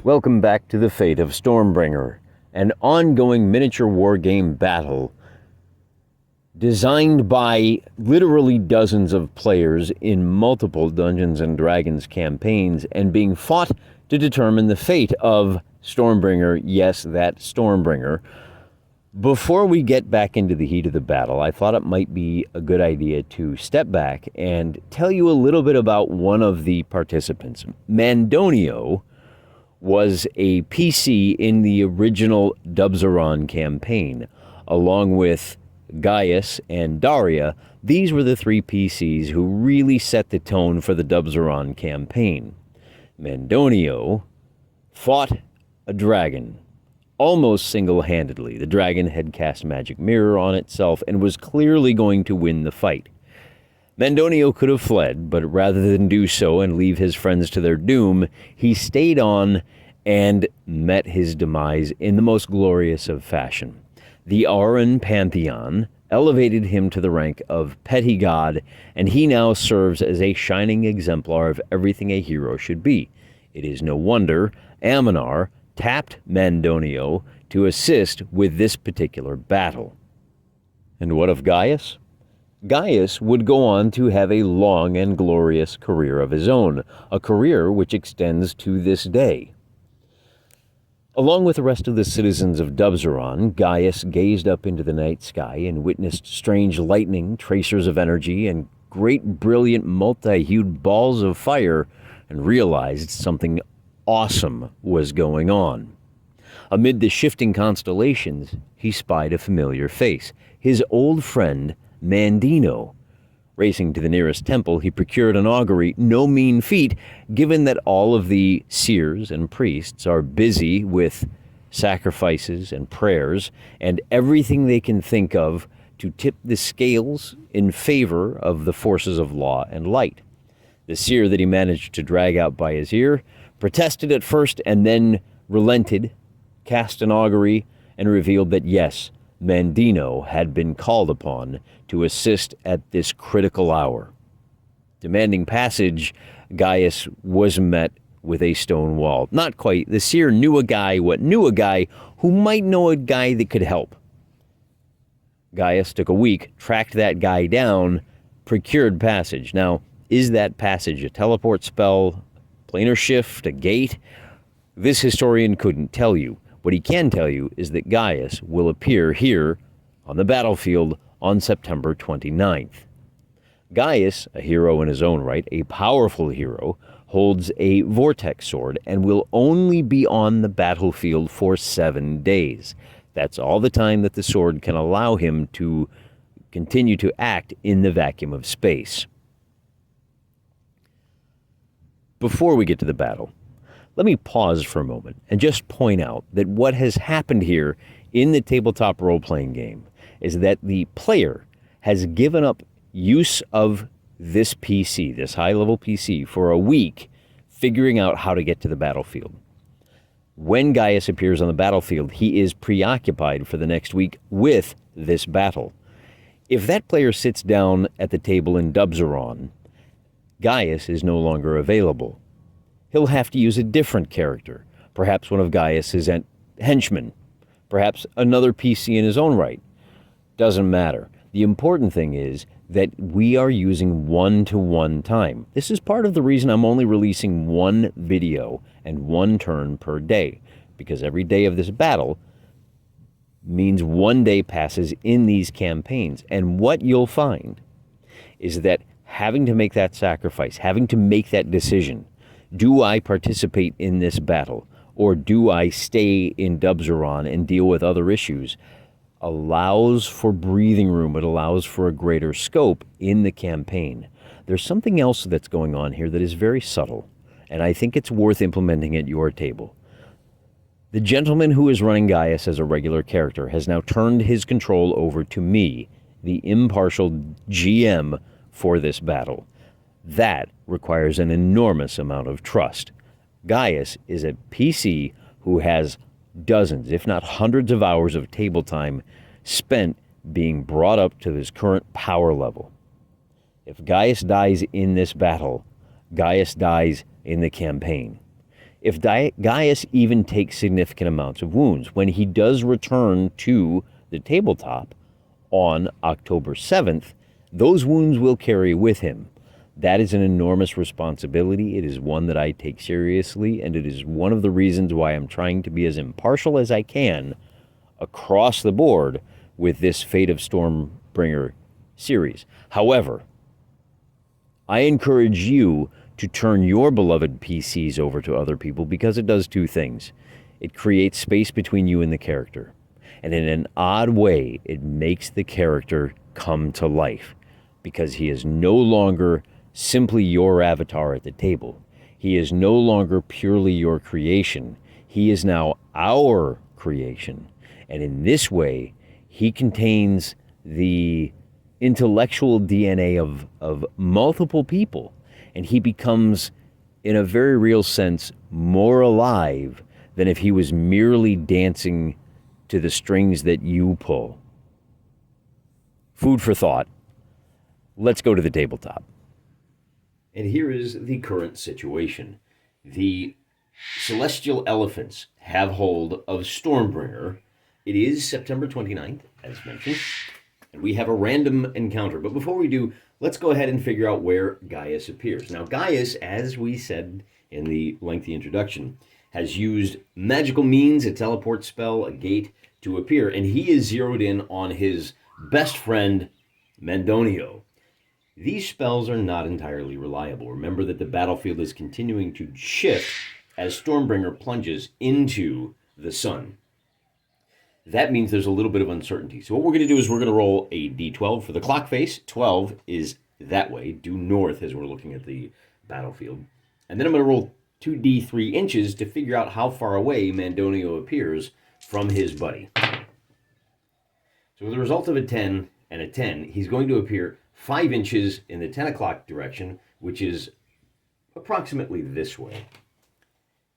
Welcome back to the fate of Stormbringer, an ongoing miniature wargame battle designed by literally dozens of players in multiple Dungeons & Dragons campaigns and being fought to determine the fate of Stormbringer, yes, that Stormbringer. Before we get back into the heat of the battle, I thought it might be a good idea to step back and tell you a little bit about one of the participants. Mandonio was a PC in the original Dubzaron campaign, along with Gaius and Daria. These were the three PCs who really set the tone for the Dubzaron campaign. Mandonio fought a dragon almost single-handedly. The dragon had cast magic mirror on itself and was clearly going to win the fight. Mandonio could have fled, but rather than do so and leave his friends to their doom, he stayed on and met his demise in the most glorious of fashion. The Auran Pantheon elevated him to the rank of petty god, and he now serves as a shining exemplar of everything a hero should be. It is no wonder Aminar tapped Mandonio to assist with this particular battle. And what of Gaius? Gaius would go on to have a long and glorious career of his own, a career which extends to this day. Along with the rest of the citizens of Dubzaron, Gaius gazed up into the night sky and witnessed strange lightning, tracers of energy, and great brilliant multi-hued balls of fire, and realized something awesome was going on. Amid the shifting constellations, he spied a familiar face, his old friend Mandino. Racing to the nearest temple, he procured an augury, no mean feat, given that all of the seers and priests are busy with sacrifices and prayers and everything they can think of to tip the scales in favor of the forces of law and light. The seer that he managed to drag out by his ear protested at first and then relented, cast an augury, and revealed that yes, Mandino had been called upon to assist at this critical hour. Demanding passage, Gaius was met with a stone wall. Not quite. The seer knew a guy who might know a guy that could help. Gaius took a week, tracked that guy down, procured passage. Now, is that passage a teleport spell, planar shift, a gate? This historian couldn't tell you. What he can tell you is that Gaius will appear here on the battlefield on September 29th. Gaius, a hero in his own right, a powerful hero, holds a vortex sword and will only be on the battlefield for 7 days. That's all the time that the sword can allow him to continue to act in the vacuum of space. Before we get to the battle, let me pause for a moment and just point out that what has happened here in the tabletop role-playing game is that the player has given up use of this PC, this high-level PC, for a week, figuring out how to get to the battlefield. When Gaius appears on the battlefield, he is preoccupied for the next week with this battle. If that player sits down at the table in Dubzaron, Gaius is no longer available. He'll have to use a different character, perhaps one of Gaius's henchmen, perhaps another PC in his own right. Doesn't matter. The important thing is that we are using one-to-one time. This is part of the reason I'm only releasing one video and one turn per day, because every day of this battle means 1 day passes in these campaigns. And what you'll find is that having to make that sacrifice, having to make that decision, do I participate in this battle, or do I stay in Dubzaron and deal with other issues, allows for breathing room. It allows for a greater scope in the campaign. There's something else that's going on here that is very subtle, and I think it's worth implementing at your table. The gentleman who is running Gaius as a regular character has now turned his control over to me, the impartial GM for this battle. That requires an enormous amount of trust. Gaius is a PC who has dozens, if not hundreds of hours of table time spent being brought up to his current power level. If Gaius dies in this battle, Gaius dies in the campaign. if Gaius even takes significant amounts of wounds. When he does return to the tabletop on October 7th, those wounds will carry with him. That is an enormous responsibility. It is one that I take seriously, and it is one of the reasons why I'm trying to be as impartial as I can across the board with this Fate of Stormbringer series. However, I encourage you to turn your beloved PCs over to other people, because it does two things. It creates space between you and the character. And in an odd way, it makes the character come to life, because he is no longer simply your avatar at the table. He is no longer purely your creation. He is now our creation. And in this way, he contains the intellectual DNA of multiple people. And he becomes, in a very real sense, more alive than if he was merely dancing to the strings that you pull. Food for thought. Let's go to the tabletop. And here is the current situation. The Celestial Elephants have hold of Stormbringer. It is September 29th, as mentioned, and we have a random encounter. But before we do, let's go ahead and figure out where Gaius appears. Now, Gaius, as we said in the lengthy introduction, has used magical means, a teleport spell, a gate, to appear, and he is zeroed in on his best friend, Mandonio. These spells are not entirely reliable. Remember that the battlefield is continuing to shift as Stormbringer plunges into the sun. That means there's a little bit of uncertainty. So what we're going to do is we're going to roll a d12 for the clock face. 12 is that way, due north as we're looking at the battlefield. And then I'm going to roll 2d3 inches to figure out how far away Mandonio appears from his buddy. So with a result of a 10 and a 10, he's going to appear 5 inches in the 10 o'clock direction, which is approximately this way.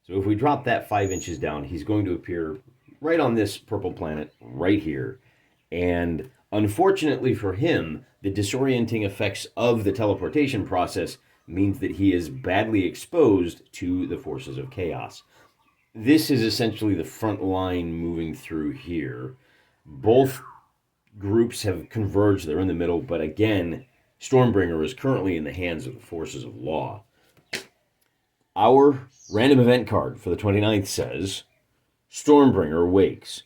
So if we drop that 5 inches down, he's going to appear right on this purple planet right here. And unfortunately for him, the disorienting effects of the teleportation process means that he is badly exposed to the forces of chaos. This is essentially the front line moving through here. Both groups have converged, they're in the middle, but again, Stormbringer is currently in the hands of the forces of law. Our random event card for the 29th says, Stormbringer wakes.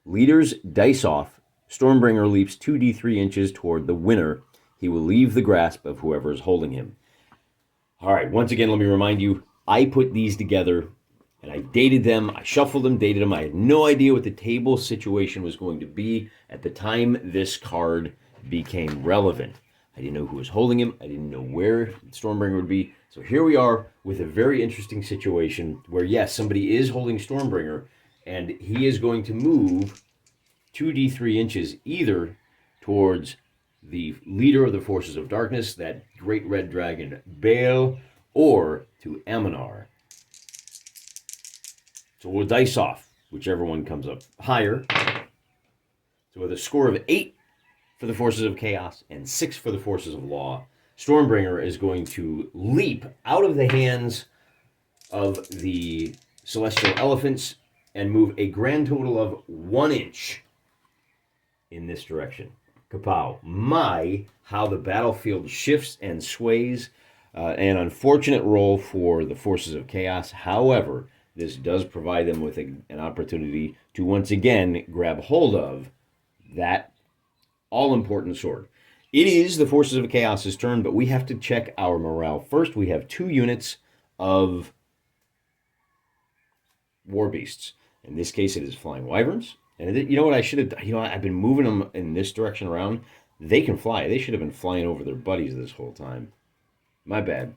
Leaders dice off. Stormbringer leaps 2d3 inches toward the winner. He will leave the grasp of whoever is holding him. All right, once again, let me remind you, I put these together and I dated them, I shuffled them, dated them. I had no idea what the table situation was going to be at the time this card became relevant. I didn't know who was holding him. I didn't know where Stormbringer would be. So here we are with a very interesting situation where, yes, somebody is holding Stormbringer, and he is going to move 2d3 inches either towards the leader of the forces of darkness, that great red dragon, Baal, or to Aminar. So we'll dice off, whichever one comes up higher. So with a score of 8 for the forces of chaos and 6 for the forces of law, Stormbringer is going to leap out of the hands of the Celestial Elephants and move a grand total of 1 inch in this direction. Kapow. My, how the battlefield shifts and sways. An unfortunate roll for the forces of chaos. However, this does provide them with an opportunity to once again grab hold of that all-important sword. It is the forces of chaos's turn, but we have to check our morale. First, we have 2 units of war beasts. In this case, it is flying wyverns. And you know what I should have done? I've been moving them in this direction around. They can fly. They should have been flying over their buddies this whole time. My bad.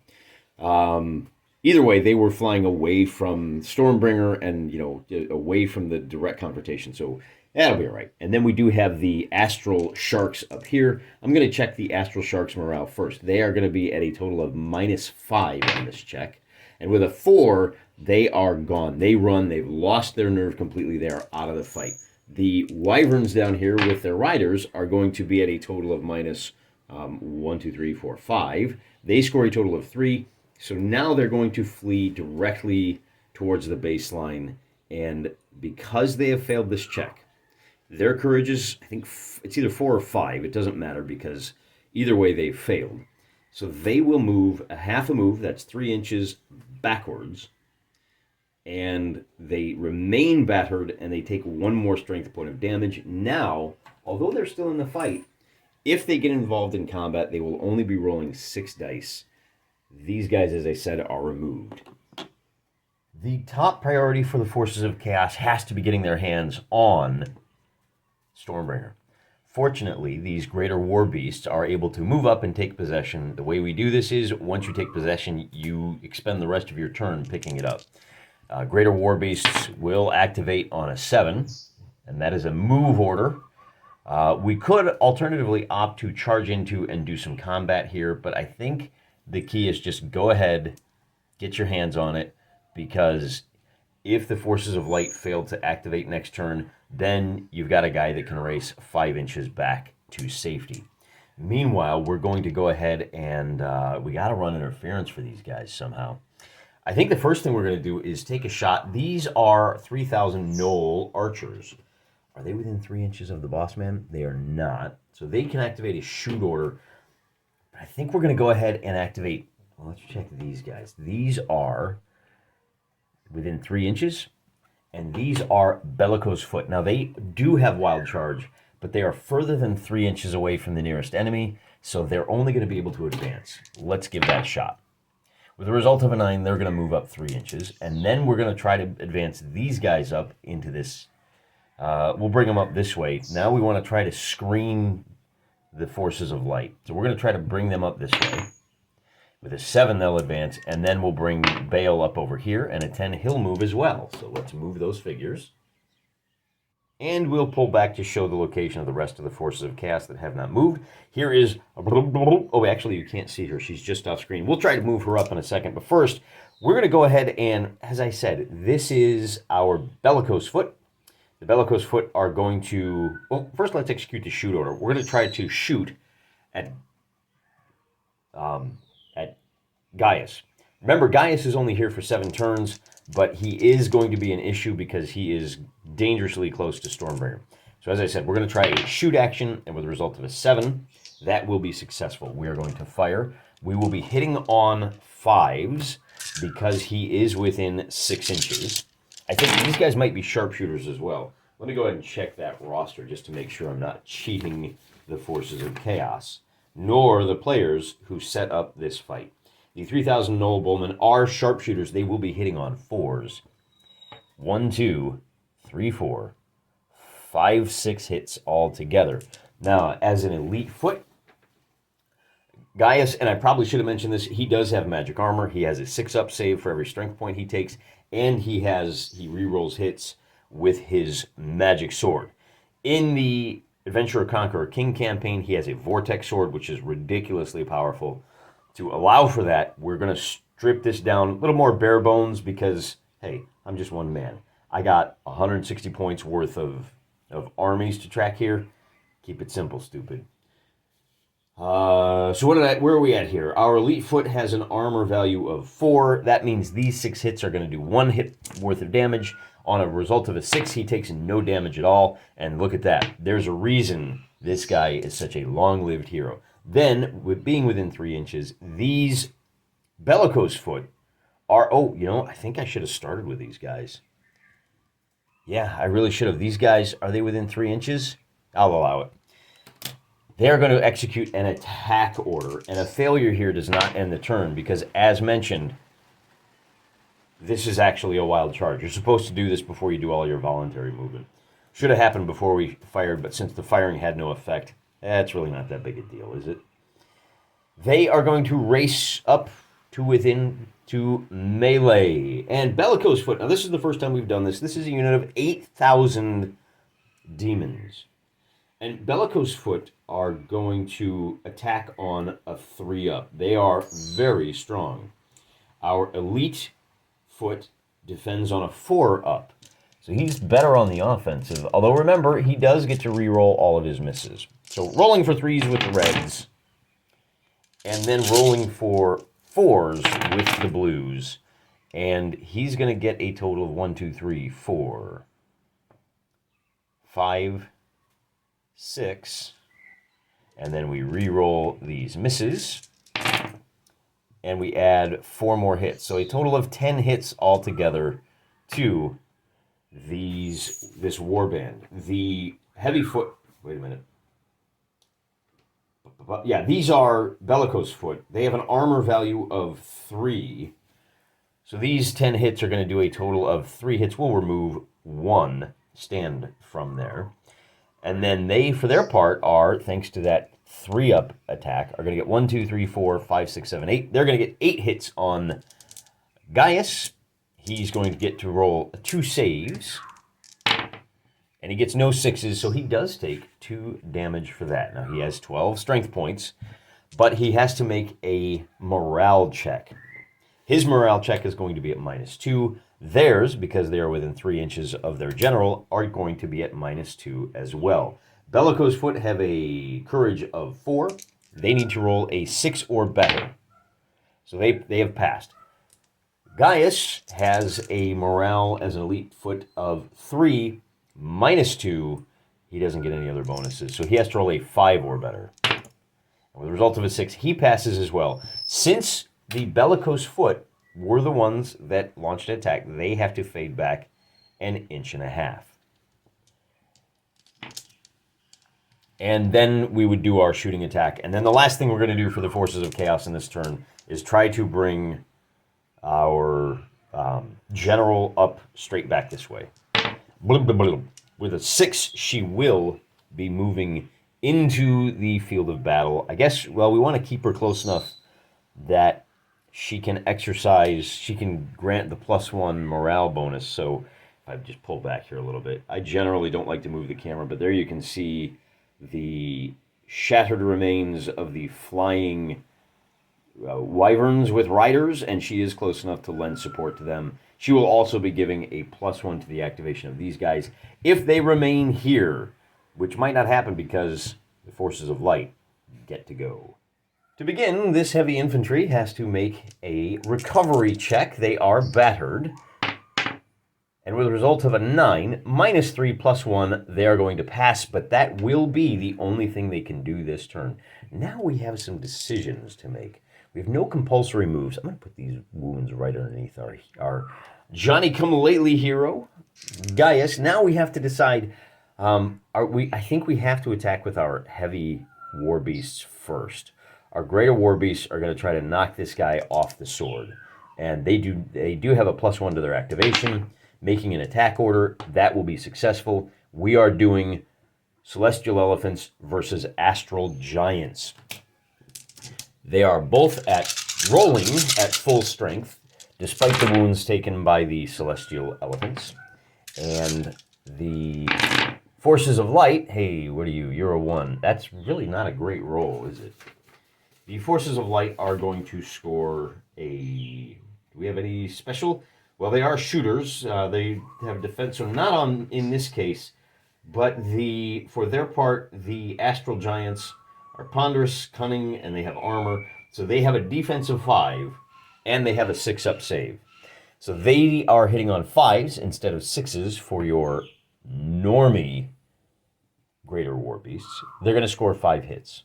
Either way, they were flying away from Stormbringer and, away from the direct confrontation. So that'll be all right. And then we do have the Astral Sharks up here. I'm going to check the Astral Sharks morale first. They are going to be at a total of -5 on this check. And with a 4, they are gone. They run. They've lost their nerve completely. They are out of the fight. The wyverns down here with their riders are going to be at a total of -1, 2, 3, 4, 5. They score a total of 3. So now they're going to flee directly towards the baseline. And because they have failed this check, their courage is, I think, it's either 4 or 5. It doesn't matter because either way they failed. So they will move a half a move, that's 3 inches backwards, and they remain battered, and they take 1 more strength point of damage. Now, although they're still in the fight, if they get involved in combat, they will only be rolling 6 dice. These guys, as I said, are removed. The top priority for the Forces of Chaos has to be getting their hands on Stormbringer. Fortunately, these greater war beasts are able to move up and take possession. The way we do this is, once you take possession, you expend the rest of your turn picking it up. Greater war beasts will activate on a 7, and that is a move order. We could alternatively opt to charge into and do some combat here, but I think the key is just go ahead, get your hands on it, because if the Forces of Light fail to activate next turn, then you've got a guy that can race 5 inches back to safety. Meanwhile, we're going to go ahead and we got to run interference for these guys somehow. I think the first thing we're going to do is take a shot. These are 3,000 Knoll archers. Are they within 3 inches of the boss man? They are not. So they can activate a shoot order. But I think we're going to go ahead and activate, well, let's check these guys. These are within 3 inches. And these are Bellicose Foot. Now, they do have Wild Charge, but they are further than 3 inches away from the nearest enemy, so they're only going to be able to advance. Let's give that a shot. With a result of a 9, they're going to move up 3 inches, and then we're going to try to advance these guys up into this. We'll bring them up this way. Now we want to try to screen the Forces of Light. So we're going to try to bring them up this way. With a 7, they'll advance, and then we'll bring Bale up over here, and a 10, he'll move as well. So let's move those figures. And we'll pull back to show the location of the rest of the Forces of Chaos that have not moved. Here is... Oh, actually, you can't see her. She's just off screen. We'll try to move her up in a second. But first, we're going to go ahead and, as I said, this is our Bellicose Foot. The Bellicose Foot are going to... Well, first let's execute the shoot order. We're going to try to shoot at Gaius. Remember, Gaius is only here for 7 turns, but he is going to be an issue because he is dangerously close to Stormbringer. So as I said, we're going to try a shoot action, and with a result of a 7, that will be successful. We are going to fire. We will be hitting on 5s because he is within 6 inches. I think these guys might be sharpshooters as well. Let me go ahead and check that roster just to make sure I'm not cheating the Forces of Chaos, nor the players who set up this fight. The 3,000 Knoll Bowmen are sharpshooters. They will be hitting on 4s. 1, 2, 3, 4, 5, 6 hits all together. Now, as an elite foot, Gaius, and I probably should have mentioned this, he does have magic armor. He has a 6-up save for every strength point he takes, and he rerolls hits with his magic sword. In the Adventurer Conqueror King campaign, he has a vortex sword, which is ridiculously powerful. To allow for that, we're going to strip this down a little more bare bones because, hey, I'm just one man. I got 160 points worth of armies to track here. Keep it simple, stupid. So where are we at here? Our elite foot has an armor value of 4. That means these 6 hits are going to do 1 hit worth of damage. On a result of a 6, he takes no damage at all. And look at that. There's a reason this guy is such a long-lived hero. Then, with being within 3 inches, these Bellicose Foot are... Oh, you know, I think I should have started with these guys. Yeah, I really should have. These guys, are they within 3 inches? I'll allow it. They're going to execute an attack order, and a failure here does not end the turn, because, as mentioned, this is actually a wild charge. You're supposed to do this before you do all your voluntary movement. Should have happened before we fired, but since the firing had no effect... That's really not that big a deal, is it? They are going to race up to melee. And Bellicose Foot, now this is the first time we've done this. This is a unit of 8,000 demons. And Bellicose Foot are going to attack on a 3-up. They are very strong. Our elite foot defends on a 4-up. So he's better on the offensive. Although remember, he does get to reroll all of his misses. So rolling for 3s with the reds, and then rolling for 4s with the blues. And he's going to get a total of 1, 2, 3, 4, 5, 6. And then we re-roll these misses. And we add 4 more hits. So a total of 10 hits altogether to this warband. The heavy foot... Wait a minute. Yeah, these are bellicose foot. They have an armor value of 3. So these 10 hits are going to do a total of 3 hits. We'll remove 1 stand from there. And then they, for their part, are, thanks to that 3-up attack, are going to get 1, 2, 3, 4, 5, 6, 7, 8. They're going to get 8 hits on Gaius. He's going to get to roll 2 saves. And he gets no 6s, so he does take 2 damage for that. Now, he has 12 strength points, but he has to make a morale check. His morale check is going to be at -2. Theirs, because they are within 3 inches of their general, are going to be at -2 as well. Bellicose Foot have a courage of 4. They need to roll a 6 or better. So they have passed. Gaius has a morale as an elite foot of 3, -2. He doesn't get any other bonuses, so he has to roll a 5 or better. And with a result of a 6, he passes as well. Since the Bellicose Foot were the ones that launched an attack, they have to fade back 1.5 inches. And then we would do our shooting attack. And then the last thing we're going to do for the Forces of Chaos in this turn is try to bring our general up straight back this way. Blub, blub, blub. With a 6, she will be moving into the field of battle. I guess, well, we want to keep her close enough that she can exercise, she can grant the +1 morale bonus. So if I just pull back here a little bit, I generally don't like to move the camera, but there you can see the shattered remains of the flying wyverns with riders, and she is close enough to lend support to them. She will also be giving a +1 to the activation of these guys if they remain here, which might not happen because the Forces of Light get to go. To begin, this heavy infantry has to make a recovery check. They are battered. And with a result of a 9, -3 +1, they are going to pass, but that will be the only thing they can do this turn. Now we have some decisions to make. We have no compulsory moves. I'm going to put these wounds right underneath our Johnny-come-lately hero, Gaius. Now we have to decide, I think we have to attack with our heavy war beasts first. Our greater war beasts are going to try to knock this guy off the sword. And they do have a +1 to their activation. Making an attack order, that will be successful. We are doing Celestial Elephants versus Astral Giants. They are both rolling at full strength, despite the wounds taken by the Celestial Elephants. And the Forces of Light, hey, what are you? You're a 1. That's really not a great roll, is it? The Forces of Light are going to score a... Do we have any special? Well, they are shooters. They have defense, so not on in this case, but for their part, the Astral Giants are ponderous, cunning, and they have armor. So they have a defense of 5, and they have a 6-up save. So they are hitting on 5s instead of 6s for your normie greater war beasts. They're going to score 5 hits.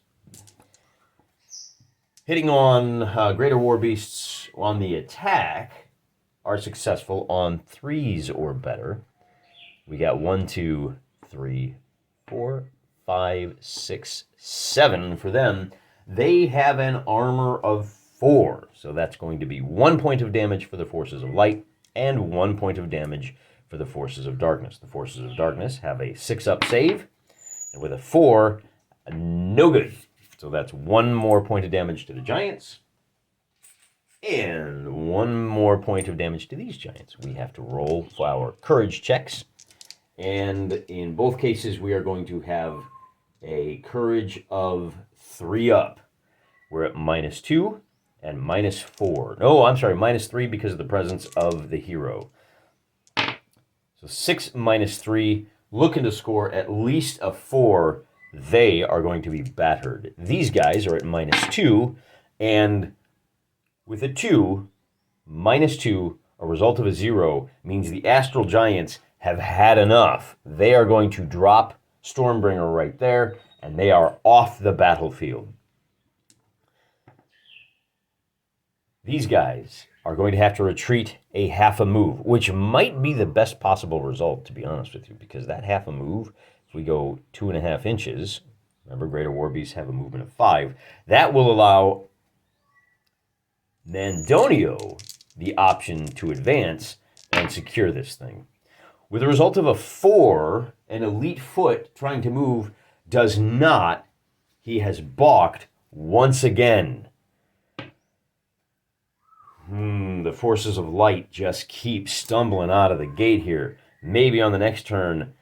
Hitting on greater war beasts on the attack are successful on 3s or better. We got 1, 2, 3, 4, 5, 6, 7 for them. They have an armor of 4, so that's going to be 1 point of damage for the Forces of Light and 1 point of damage for the Forces of Darkness. The Forces of Darkness have a 6-up save, and with a 4, no good. So that's 1 more point of damage to the Giants, and 1 more point of damage to these Giants. We have to roll for our courage checks, and in both cases we are going to have a courage of 3-up. We're at -2 and -4. No, I'm sorry, -3 because of the presence of the hero. So 6 -3, looking to score at least a 4. They are going to be battered. These guys are at -2, and with a 2, -2 a result of a 0 means the astral giants have had enough. They are going to drop Stormbringer right there, and they are off the battlefield. These guys are going to have to retreat a half a move, which might be the best possible result, to be honest with you, because that half a move, if we go 2.5 inches, remember Greater Warbeasts have a movement of 5, that will allow Mandonio the option to advance and secure this thing. With a result of a 4, an elite foot trying to move does not. He has balked once again. The forces of light just keep stumbling out of the gate here. Maybe on the next turn,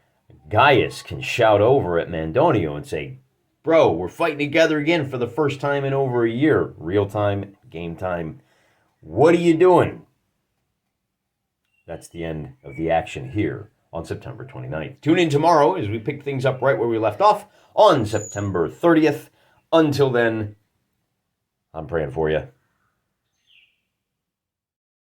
Gaius can shout over at Mandonio and say, bro, we're fighting together again for the first time in over a year. Real time, game time. What are you doing? That's the end of the action here on September 29th. Tune in tomorrow as we pick things up right where we left off on September 30th. Until then, I'm praying for you.